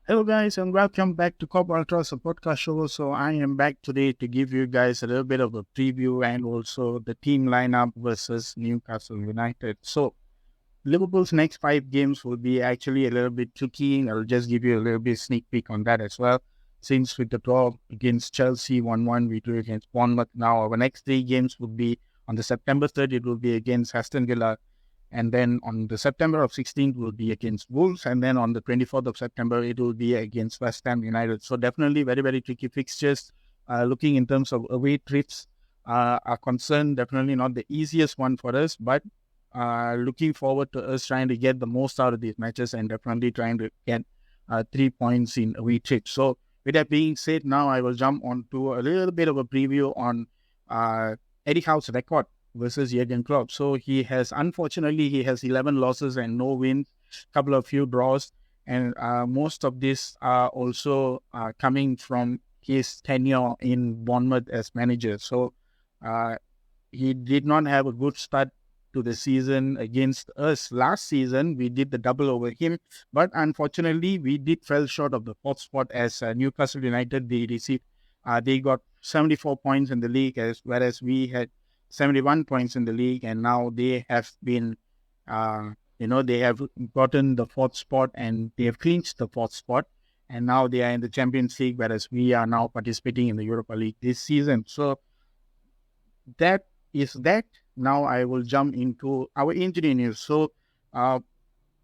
Hello, guys, and welcome back to Cop Ultras, a podcast show. So, I am back today to give you guys a little bit of a preview and also the team lineup versus Newcastle United. So, Liverpool's next 5 games will be actually a little bit tricky. I'll just give you a little bit sneak peek on that as well. Since with the draw against Chelsea 1-1, we drew against Bournemouth. Now, our next 3 games will be on the September 3rd, it will be against Aston Villa. And then on the September of 16th will be against Wolves. And then on the 24th of September, it will be against West Ham United. So definitely very, very tricky fixtures. Looking in terms of away trips are concerned, definitely not the easiest one for us. But looking forward to us trying to get the most out of these matches and definitely trying to get 3 points in away trips. So with that being said, now I will jump on to a little bit of a preview on Eddie Howe's record versus Jurgen Klopp. So unfortunately, he has 11 losses and no wins, couple of few draws. And most of this are also coming from his tenure in Bournemouth as manager. So he did not have a good start to the season against us. Last season, we did the double over him. But unfortunately, we did fell short of the fourth spot as Newcastle United. They got 74 points in the league, whereas we had 71 points in the league, and now they have been, they have gotten the fourth spot and they have clinched the fourth spot, and now they are in the Champions League, whereas we are now participating in the Europa League this season. So that is that. Now I will jump into our injury news. So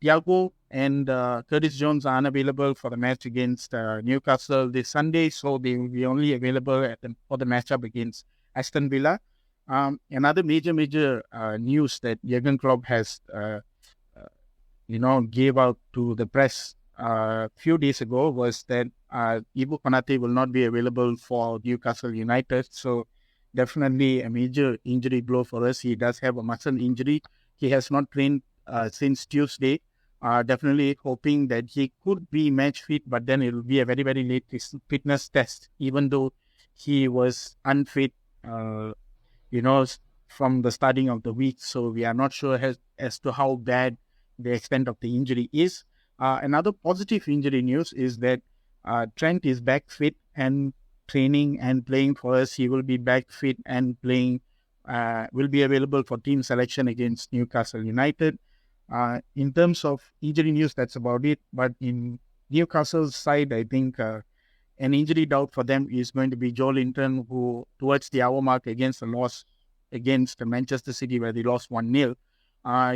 Thiago and Curtis Jones are unavailable for the match against Newcastle this Sunday, so they will be only available for the matchup against Aston Villa. Another major news that Jurgen Klopp has, gave out to the press a few days ago was that Ibu Konate will not be available for Newcastle United. So definitely a major injury blow for us. He does have a muscle injury. He has not trained since Tuesday. Definitely hoping that he could be match fit, but then it will be a very, very late fitness test, even though he was unfit from the starting of the week. So we are not sure as to how bad the extent of the injury is. Another positive injury news is that Trent is back fit and training and playing for us. He will be back fit and playing, will be available for team selection against Newcastle United. In terms of injury news, that's about it. But in Newcastle's side, I think an injury doubt for them is going to be Joe Linton, who towards the hour mark against the loss against Manchester City, where they lost 1-0,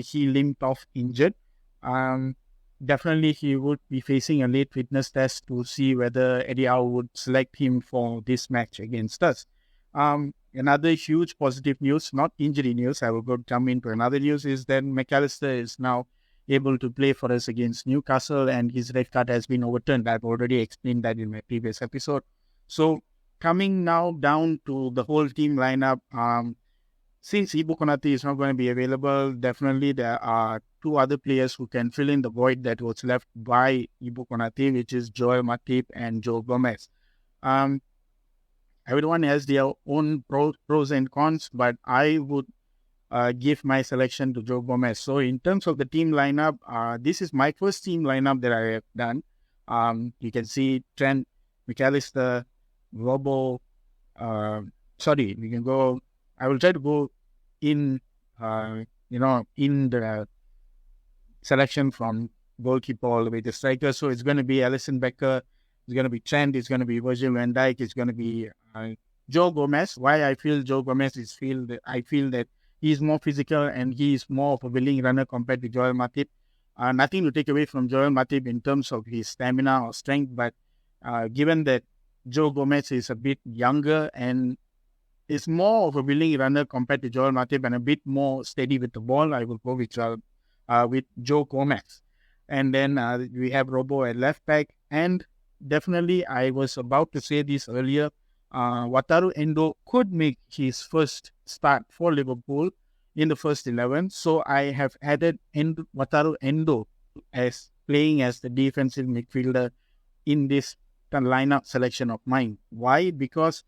he limped off injured. Definitely he would be facing a late fitness test to see whether Eddie Howe would select him for this match against us. Another huge positive news, not injury news, I will jump into another news, is that McAllister is now able to play for us against Newcastle, and his red card has been overturned. I've already explained that in my previous episode. So coming now down to the whole team lineup, since Ibu Konate is not going to be available, definitely there are two other players who can fill in the void that was left by Ibu Konate, which is Joel Matip and Joe Gomez. Everyone has their own pros and cons, but I would give my selection to Joe Gomez. So in terms of the team lineup, this is my first team lineup that I have done. You can see Trent, McAllister, Robo. We can go. I will try to go in the selection from goalkeeper all the way to striker. So it's going to be Alisson Becker, it's going to be Trent, it's going to be Virgil van Dijk, it's going to be Joe Gomez. Why I feel Joe Gomez is I feel that he's more physical and he's more of a willing runner compared to Joel Matip. Nothing to take away from Joel Matip in terms of his stamina or strength, but given that Joe Gomez is a bit younger and is more of a willing runner compared to Joel Matip and a bit more steady with the ball, I will go with Joe Gomez. And then we have Robo at left back. And definitely, I was about to say this earlier, Wataru Endo could make his first start for Liverpool in the first 11. So I have added Wataru Endo as playing as the defensive midfielder in this lineup selection of mine. Why? Because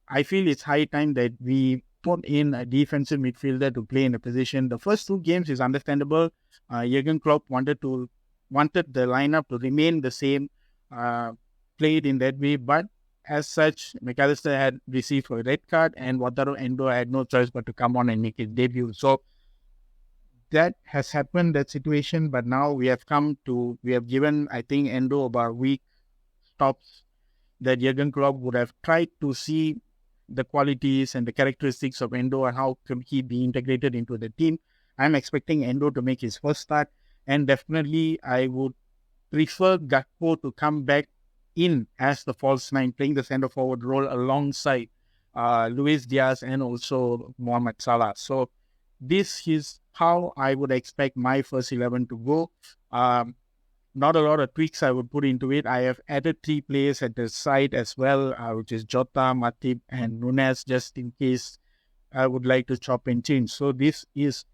I feel it's high time that we put in a defensive midfielder to play in a position. The first 2 games is understandable. Jurgen Klopp wanted the lineup to remain the same. played in that way. But as such, McAllister had received a red card, and Wataru Endo had no choice but to come on and make his debut. So that has happened, that situation. But now we have given, I think, Endo about a week stops that Jurgen Klopp would have tried to see the qualities and the characteristics of Endo and how could he be integrated into the team. I'm expecting Endo to make his first start, and definitely I would prefer Gakpo to come back in as the false nine, playing the centre forward role alongside Luis Diaz and also Mohamed Salah. So this is how I would expect my first 11 to go. Not a lot of tweaks I would put into it. I have added 3 players at the side as well, which is Jota, Matip, and Nunes, just in case I would like to chop and change. So this is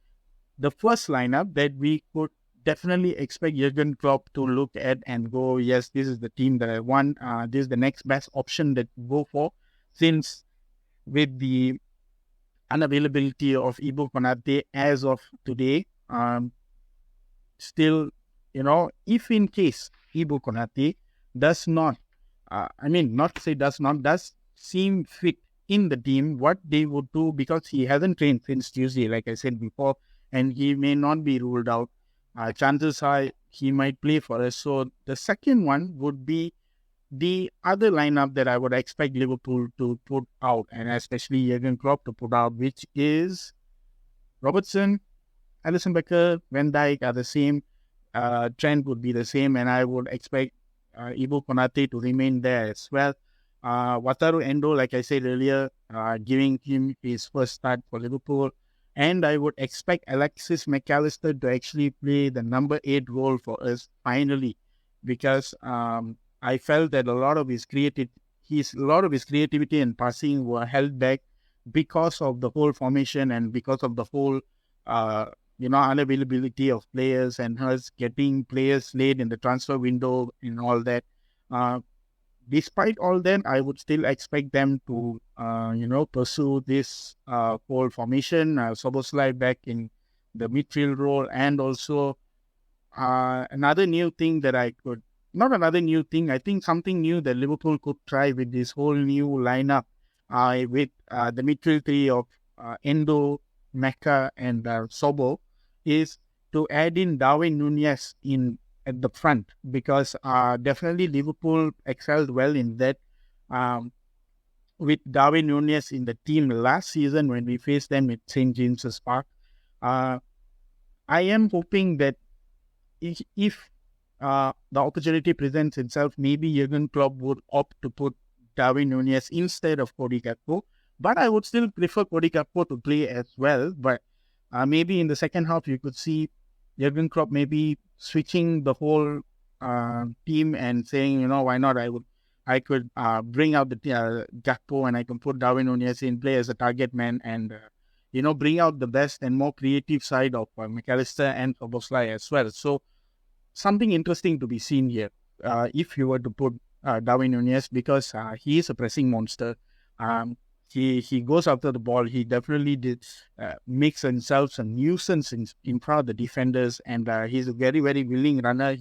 the first lineup that we could definitely expect Jurgen Klopp to look at and go, yes, this is the team that I want. This is the next best option that we go for, since with the unavailability of Ibu Konate as of today, still, if in case Ibu Konate does not, not to say does not, does seem fit in the team, what they would do, because he hasn't trained since Tuesday, like I said before, and he may not be ruled out. Chances are he might play for us. So the second one would be the other lineup that I would expect Liverpool to put out, and especially Jurgen Klopp to put out, which is Robertson, Alisson Becker, Van Dijk are the same. Trent would be the same, and I would expect Ibu Konate to remain there as well. Wataru Endo, like I said earlier, giving him his first start for Liverpool. And I would expect Alexis McAllister to actually play the number 8 role for us finally, because I felt that a lot of his creativity and passing were held back because of the whole formation and because of the whole unavailability of players and us getting players late in the transfer window and all that. Despite all that, I would still expect them to, pursue this whole formation. Szoboszlai back in the midfield role, and also another new thing that I think something new that Liverpool could try with this whole new lineup, with the midfield 3 of Endo, Mecca, and Sobo, is to add in Darwin Nunez in at the front, because definitely Liverpool excelled well in that, with Darwin Nunez in the team last season when we faced them at St. James's Park. I am hoping that if the opportunity presents itself, maybe Jurgen Klopp would opt to put Darwin Nunez instead of Cody Gakpo, but I would still prefer Cody Gakpo to play as well. But maybe in the second half you could see Jurgen Klopp maybe switching the whole team and saying, why not? I could bring out the Gakpo, and I can put Darwin Nunez in, play as a target man, and bring out the best and more creative side of McAllister and Szoboszlai as well. So something interesting to be seen here. If you were to put Darwin Nunez, because he is a pressing monster. He goes after the ball. He definitely makes himself a nuisance in front of the defenders, and he's a very, very willing runner.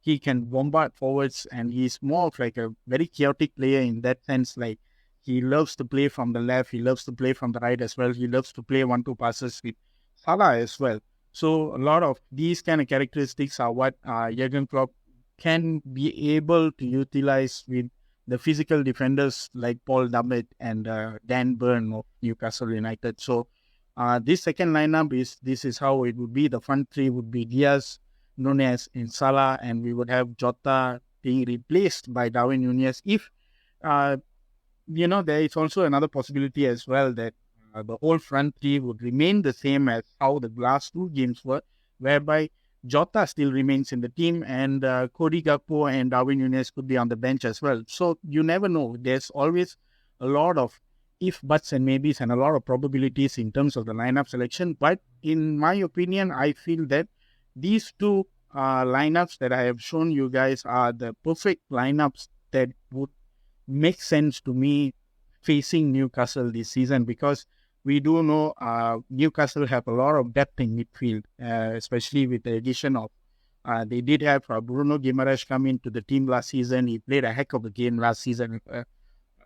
He can bombard forwards, and he's more of like a very chaotic player in that sense. Like, he loves to play from the left, he loves to play from the right as well. He loves to play 1-2 passes with Salah as well. So a lot of these kind of characteristics are what Jurgen Klopp can be able to utilize with the physical defenders like Paul Dummett and Dan Burn of Newcastle United. So this second lineup is how it would be. The front 3 would be Diaz, Nunez, and Salah, and we would have Jota being replaced by Darwin Nunez. If there is also another possibility as well that the whole front 3 would remain the same as how the last 2 games were, whereby Jota still remains in the team, and Cody Gakpo and Darwin Nunez could be on the bench as well. So you never know. There's always a lot of if, buts, and maybes, and a lot of probabilities in terms of the lineup selection. But in my opinion, I feel that these 2 lineups that I have shown you guys are the perfect lineups that would make sense to me facing Newcastle this season, because we do know Newcastle have a lot of depth in midfield, especially with the addition of They did have Bruno Guimaraes come into the team last season. He played a heck of a game last season.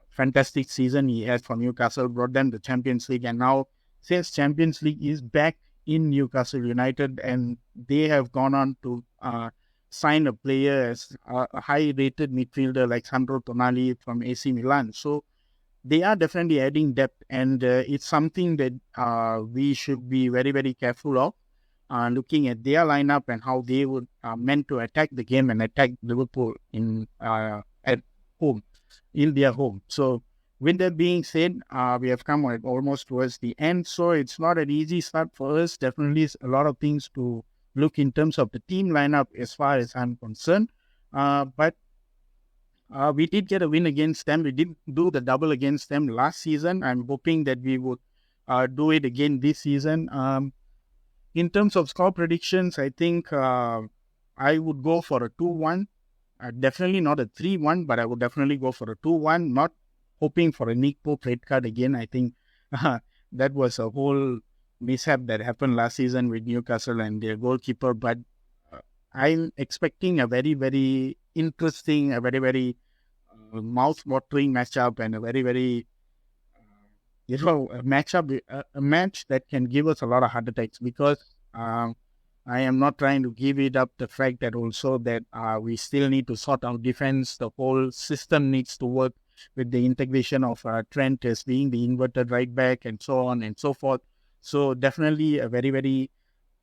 Fantastic season he had for Newcastle, brought them the Champions League, and now since Champions League is back in Newcastle United, and they have gone on to sign a player as a high-rated midfielder like Sandro Tonali from AC Milan. So they are definitely adding depth, and it's something that we should be very, very careful of. Looking at their lineup and how they would meant to attack the game and attack Liverpool at home, in their home. So with that being said, we have come almost towards the end. So it's not an easy start for us. Definitely a lot of things to look in terms of the team lineup as far as I'm concerned. But we did get a win against them. We did do the double against them last season. I'm hoping that we would do it again this season. In terms of score predictions, I think I would go for a 2-1. Definitely not a 3-1, but I would definitely go for a 2-1. Not hoping for a Nick Pope red card again. I think that was a whole mishap that happened last season with Newcastle and their goalkeeper. But I'm expecting a very, very interesting, a very, very mouth-watering matchup, and a very, very a matchup, a match that can give us a lot of heart attacks, because I am not trying to give it up the fact that also that we still need to sort out defense. The whole system needs to work with the integration of Trent as being the inverted right back and so on and so forth. So definitely a very, very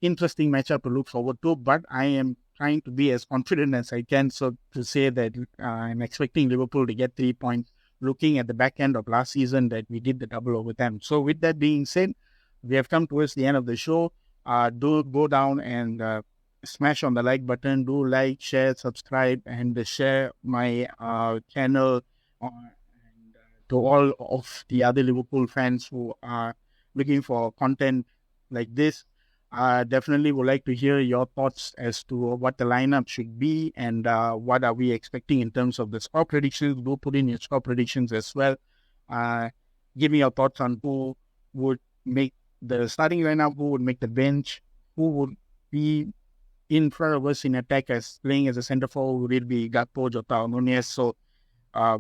interesting matchup to look forward to, but I am trying to be as confident as I can, so to say that I'm expecting Liverpool to get 3 points, looking at the back end of last season that we did the double over them. So with that being said, we have come towards the end of the show. Do go down and smash on the like button. Do like, share, subscribe, and share my channel to all of the other Liverpool fans who are looking for content like this. Definitely would like to hear your thoughts as to what the lineup should be, and what are we expecting in terms of the score predictions. Do put in your score predictions as well. Give me your thoughts on who would make the starting lineup, who would make the bench, who would be in front of us in attack as playing as a centre forward. Would it be Gakpo, Jota, or Nunez? So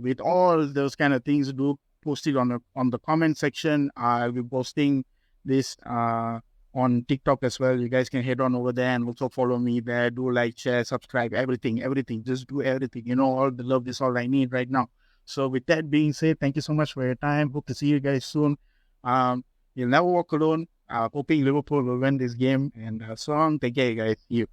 with all those kind of things, do post it on the comment section. I'll be posting this on TikTok as well. You guys can head on over there and also follow me there. Do like, share, subscribe, everything. Just do everything. All the love is all I need right now. So with that being said, thank you so much for your time. Hope to see you guys soon. You'll never walk alone. Hoping Liverpool will win this game. And so on. Take care, guys. See you.